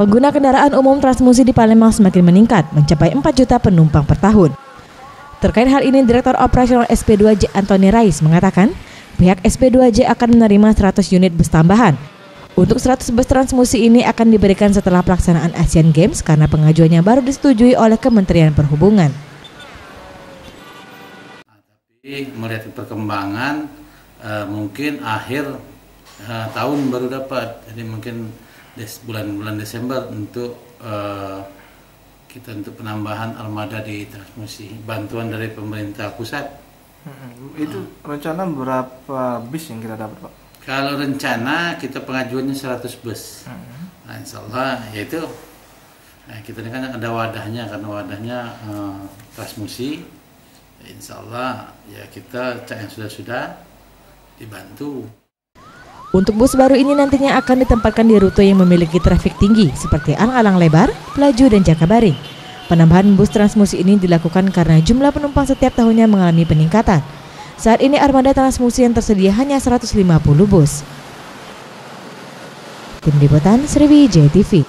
Pengguna kendaraan umum Transmusi di Palembang semakin meningkat, mencapai 4 juta penumpang per tahun. Terkait hal ini, Direktur Operasional SP2J Antoni Rais mengatakan, pihak SP2J akan menerima 100 unit bus tambahan. Untuk 100 bus Transmusi ini akan diberikan setelah pelaksanaan Asian Games karena pengajuannya baru disetujui oleh Kementerian Perhubungan. Tapi melihat perkembangan, mungkin akhir tahun baru dapat, jadi mungkin bulan Desember untuk kita untuk penambahan armada di Transmusi, bantuan dari pemerintah pusat. Itu rencana berapa bis yang kita dapat, Pak? Kalau rencana kita pengajuannya 100 bus. Nah, insya Allah yaitu kita ini kan ada wadahnya, karena wadahnya Transmusi. Insya Allah ya kita yang sudah dibantu. Untuk bus baru ini nantinya akan ditempatkan di rute yang memiliki trafik tinggi seperti alang-alang lebar, Pelaju, dan Jakabaring. Penambahan bus Transmusi ini dilakukan karena jumlah penumpang setiap tahunnya mengalami peningkatan. Saat ini armada Transmusi yang tersedia hanya 150 bus. Tim Liputan Sriwijaya TV.